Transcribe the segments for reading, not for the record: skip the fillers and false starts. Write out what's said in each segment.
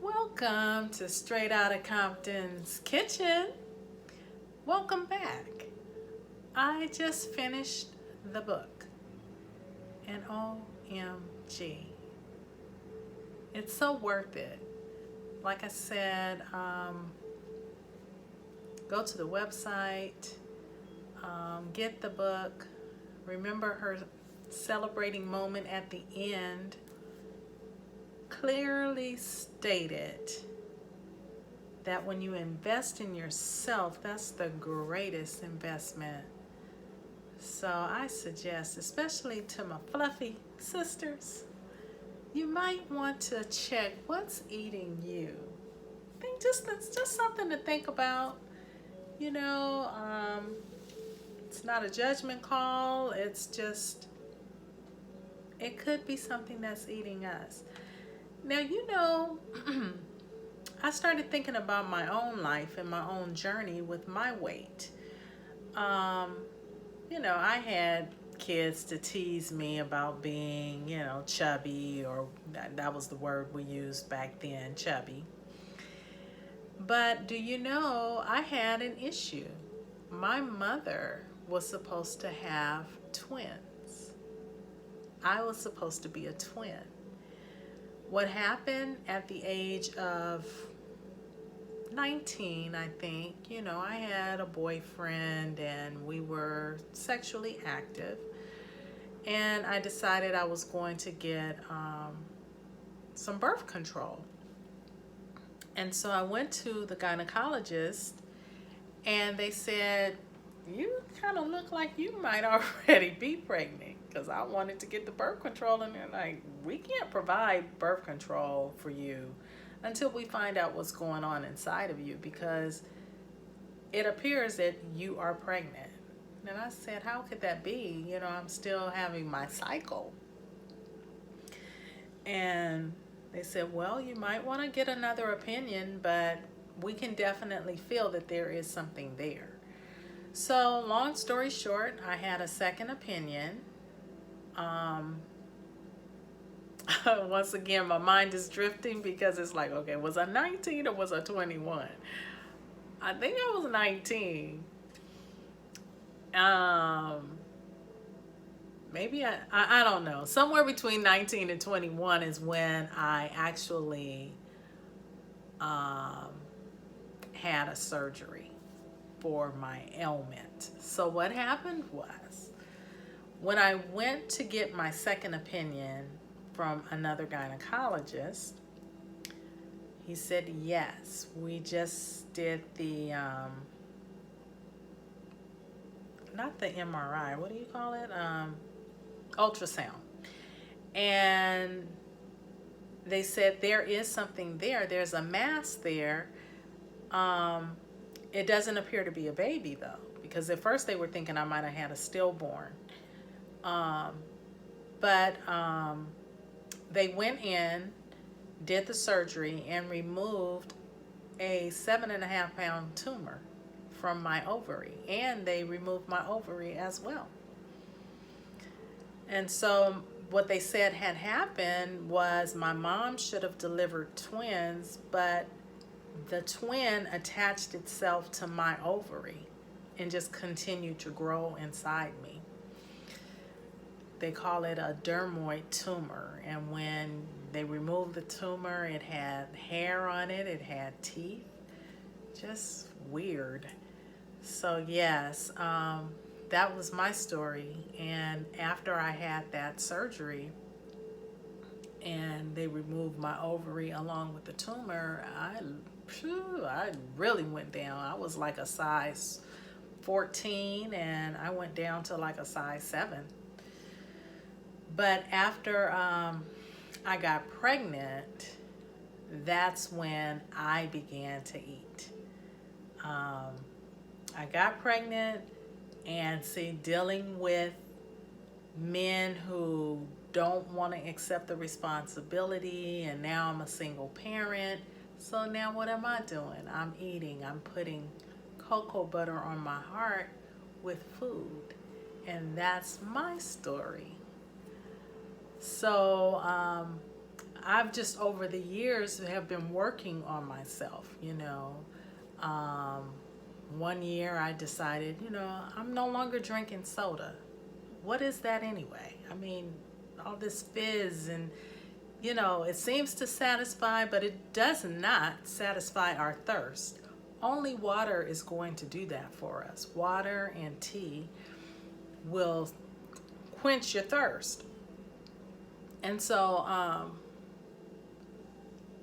Welcome to Straight Outta Compton's Kitchen. Welcome back. I just finished the book, and OMG, it's so worth it. Like I said, go to the website, get the book. Remember her celebrating moment at the end clearly stated that when you invest in yourself, that's the greatest investment. So I suggest, especially to my fluffy sisters, you might want to check what's eating you. It's just something to think about. You know, it's not a judgment call. It's just, it could be something that's eating us. Now, I started thinking about my own life and my own journey with my weight. I had kids to tease me about being, chubby, or that was the word we used back then, chubby. But do you know, I had an issue. My mother was supposed to have twins. I was supposed to be a twin. What happened at the age of 19, I think, I had a boyfriend and we were sexually active. And I decided I was going to get some birth control. And so I went to the gynecologist and they said, you kind of look like you might already be pregnant, because I wanted to get the birth control, and they're like, we can't provide birth control for you until we find out what's going on inside of you, because it appears that you are pregnant. And I said, how could that be? I'm still having my cycle. And they said, well, you might want to get another opinion, but we can definitely feel that there is something there. So long story short, I had a second opinion. Once again, my mind is drifting because it's like, okay, was I 19 or was I 21? I think I was 19. Maybe I don't know. Somewhere between 19 and 21 is when I actually had a surgery for my ailment. So what happened was, when I went to get my second opinion from another gynecologist, he said, yes, we just did the, not the MRI, what do you call it? Ultrasound. And they said, there is something there. There's a mass there. It doesn't appear to be a baby, though, because at first they were thinking I might have had a stillborn. But they went in, did the surgery, and removed a 7.5-pound tumor from my ovary. And they removed my ovary as well. And so what they said had happened was my mom should have delivered twins, but the twin attached itself to my ovary and just continued to grow inside me. They call it a dermoid tumor. And when they removed the tumor, it had hair on it, it had teeth. Just weird. So yes, that was my story. And after I had that surgery and they removed my ovary along with the tumor, I really went down. I was like a size 14 and I went down to like a size 7. But after I got pregnant, that's when I began to eat. I got pregnant, and dealing with men who don't want to accept the responsibility, and now I'm a single parent. So now what am I doing? I'm eating. I'm putting cocoa butter on my heart with food. And that's my story. So I've just over the years have been working on myself, you know. Um, One year I decided, you know, I'm no longer drinking soda. What is that anyway? I mean, all this fizz and, you know, it seems to satisfy, but it does not satisfy our thirst. Only water is going to do that for us. Water and tea will quench your thirst. And so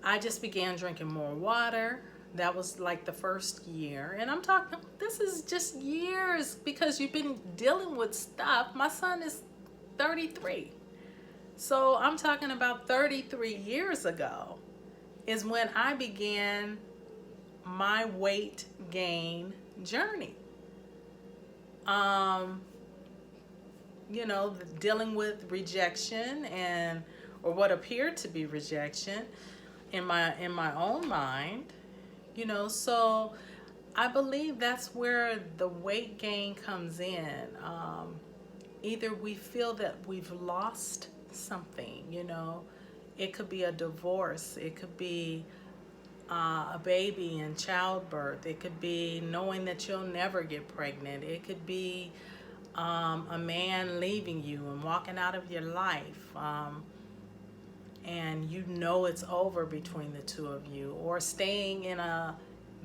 I just began drinking more water. That was like the first year. And I'm talking, this is just years because you've been dealing with stuff. My son is 33. So I'm talking about 33 years ago is when I began my weight gain journey. You know, dealing with rejection and or what appeared to be rejection in my own mind, you know. So I believe that's where the weight gain comes in. Either we feel that we've lost something, you know. It could be a divorce, it could be a baby in childbirth, it could be knowing that you'll never get pregnant, it could be a man leaving you and walking out of your life, and you know it's over between the two of you, or staying in a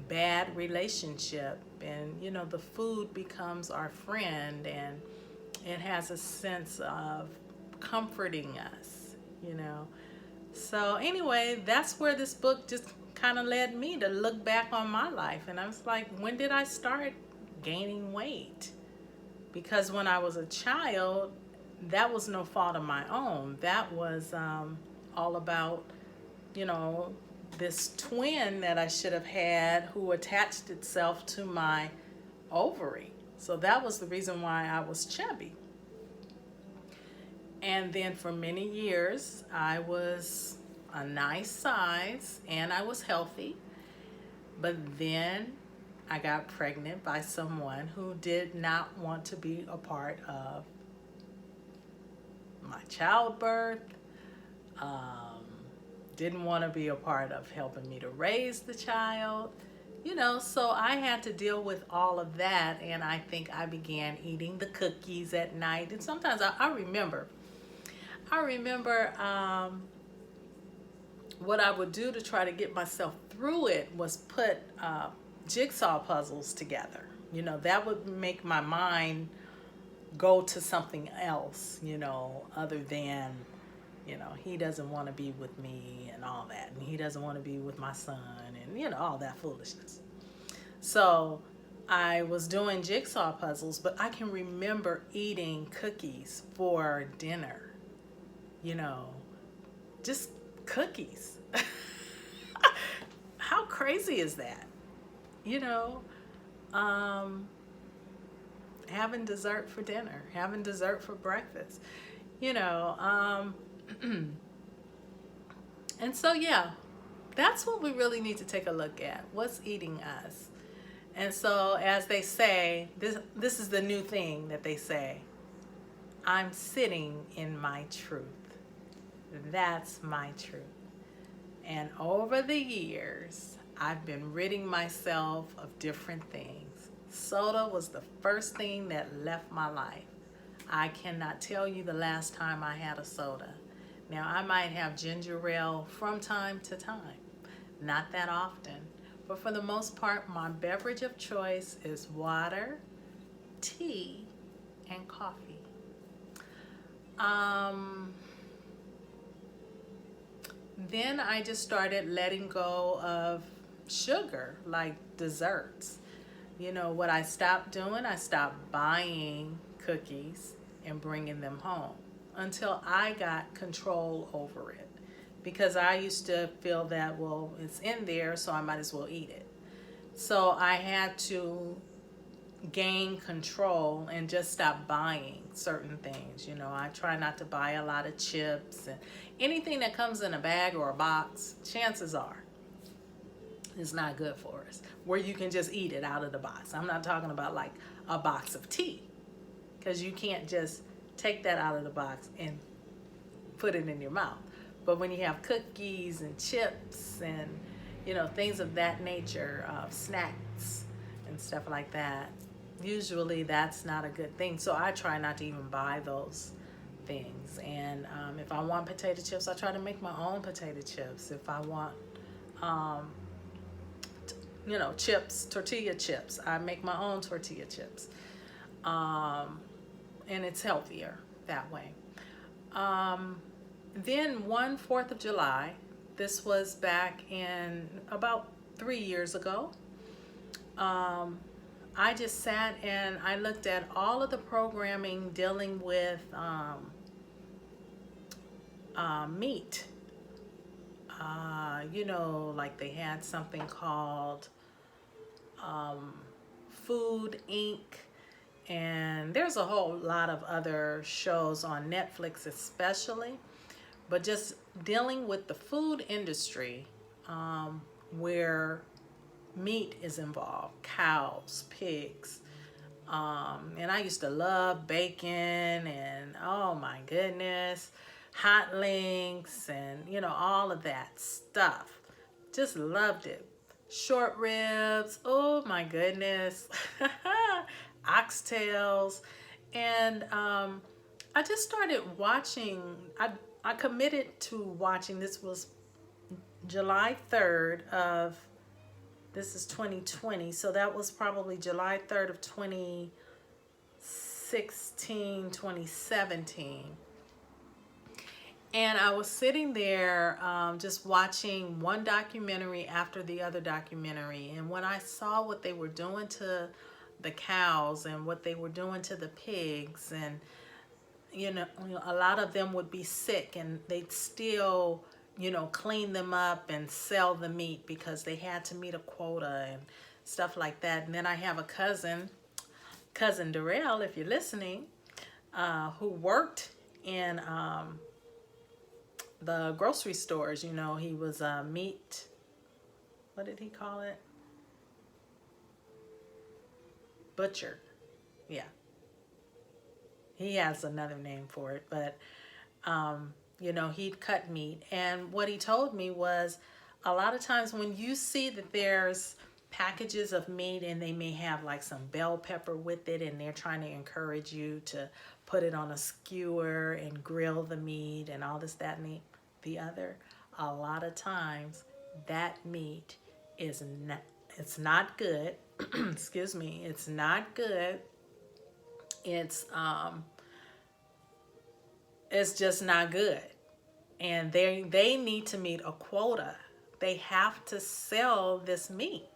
bad relationship and, you know, the food becomes our friend and it has a sense of comforting us, you know. So anyway, that's where this book just kind of led me to look back on my life. And I was like, when did I start gaining weight? Because when I was a child, that was no fault of my own. That was all about, you know, this twin that I should have had who attached itself to my ovary. So that was the reason why I was chubby. And then for many years, I was a nice size and I was healthy. But then I got pregnant by someone who did not want to be a part of my childbirth, didn't want to be a part of helping me to raise the child, you know. So I had to deal with all of that, and I think I began eating the cookies at night. And sometimes I remember what I would do to try to get myself through it was put jigsaw puzzles together. You know, that would make my mind go to something else, you know, other than, you know, he doesn't want to be with me and all that, and he doesn't want to be with my son and, you know, all that foolishness. So I was doing jigsaw puzzles, but I can remember eating cookies for dinner, you know, just cookies. How crazy is that? You know, having dessert for dinner, having dessert for breakfast, you know. And so, yeah, that's what we really need to take a look at. What's eating us? And so, as they say, this is the new thing that they say, I'm sitting in my truth. That's my truth. And over the years, I've been ridding myself of different things. Soda was the first thing that left my life. I cannot tell you the last time I had a soda. Now, I might have ginger ale from time to time, not that often. But for the most part, my beverage of choice is water, tea, and coffee. Then I just started letting go of sugar, like desserts. You know, what I stopped doing, I stopped buying cookies and bringing them home until I got control over it. Because I used to feel that, well, it's in there, so I might as well eat it. So I had to gain control and just stop buying certain things. You know, I try not to buy a lot of chips and anything that comes in a bag or a box, chances are is not good for us, where you can just eat it out of the box. I'm not talking about like a box of tea, because you can't just take that out of the box and put it in your mouth. But when you have cookies and chips and, things of that nature, snacks and stuff like that, usually that's not a good thing. So I try not to even buy those things. And if I want potato chips, I try to make my own potato chips. If I want, chips, tortilla chips, I make my own tortilla chips. And it's healthier that way. Then one 4th of July, this was back in about 3 years ago. I just sat and I looked at all of the programming dealing with meat. Like they had something called Food Inc. And there's a whole lot of other shows on Netflix especially. But just dealing with the food industry, where meat is involved, cows, pigs. And I used to love bacon and, oh my goodness, hot links and, all of that stuff. Just loved it. Short ribs, oh my goodness. Oxtails. And I just started watching. I committed to watching. This was July 3rd of, this is 2020, so that was probably July 3rd of 2016, 2017. And I was sitting there just watching one documentary after the other documentary. And when I saw what they were doing to the cows and what they were doing to the pigs, and a lot of them would be sick and they'd still, clean them up and sell the meat because they had to meet a quota and stuff like that. And then I have a cousin Darrell, if you're listening, who worked in the grocery stores. He was a meat, what did he call it? Butcher. Yeah. He has another name for it, but he'd cut meat. And what he told me was, a lot of times when you see that there's packages of meat and they may have like some bell pepper with it, and they're trying to encourage you to put it on a skewer and grill the meat and all this, that, and the other, a lot of times that meat is not, it's not good. Excuse me, it's not good. It's just not good. And they need to meet a quota. They have to sell this meat,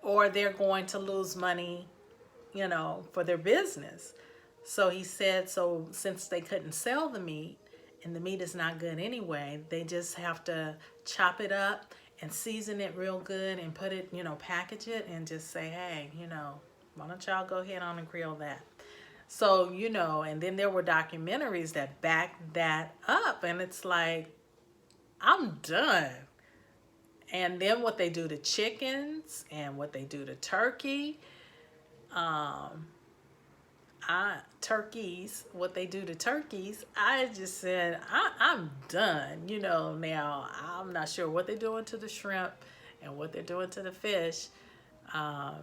or they're going to lose money, for their business. So he said, so since they couldn't sell the meat and the meat is not good anyway, they just have to chop it up and season it real good and put it, package it and just say, hey, why don't y'all go ahead on and grill that? So, and then there were documentaries that backed that up, and it's like, I'm done. And then what they do to chickens and what they do to turkey, what they do to turkeys, I just said, I'm done. Now I'm not sure what they're doing to the shrimp and what they're doing to the fish. I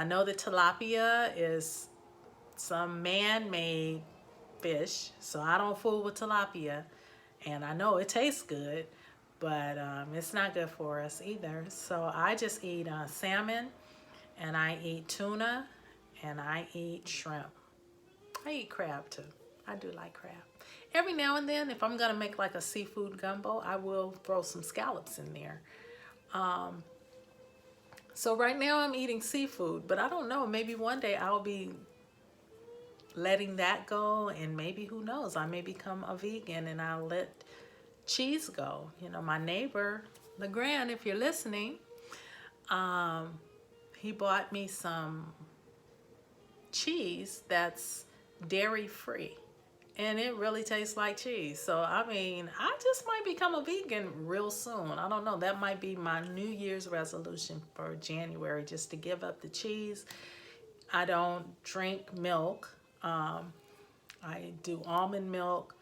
know that tilapia is some man-made fish, so I don't fool with tilapia, and I know it tastes good, but it's not good for us either. So I just eat salmon, and I eat tuna, and I eat shrimp. I eat crab too. I do like crab. Every now and then, if I'm gonna make like a seafood gumbo, I will throw some scallops in there. So right now I'm eating seafood, but I don't know, maybe one day I'll be letting that go, and maybe, who knows, I may become a vegan and I'll let cheese go. My neighbor, LeGrand, if you're listening, he bought me some cheese that's dairy free, and it really tastes like cheese. So I just might become a vegan real soon. I don't know, that might be my New Year's resolution for January, just to give up the cheese. I don't drink milk. I do almond milk,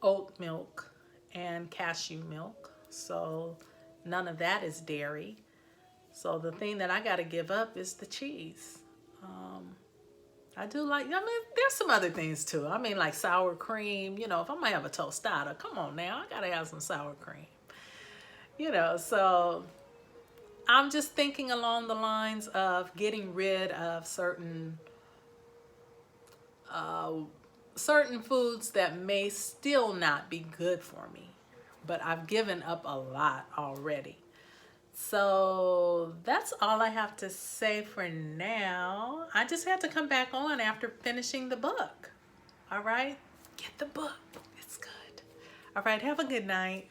oat milk, and cashew milk. So none of that is dairy. So the thing that I got to give up is the cheese. I do like, I mean, there's some other things too. I mean, like sour cream, you know, if I'm gonna have a tostada, come on now, I gotta have some sour cream. So I'm just thinking along the lines of getting rid of uh, certain foods that may still not be good for me, but I've given up a lot already. So that's all I have to say for now. I just had to come back on after finishing the book. All right? Get the book. It's good. All right. Have a good night.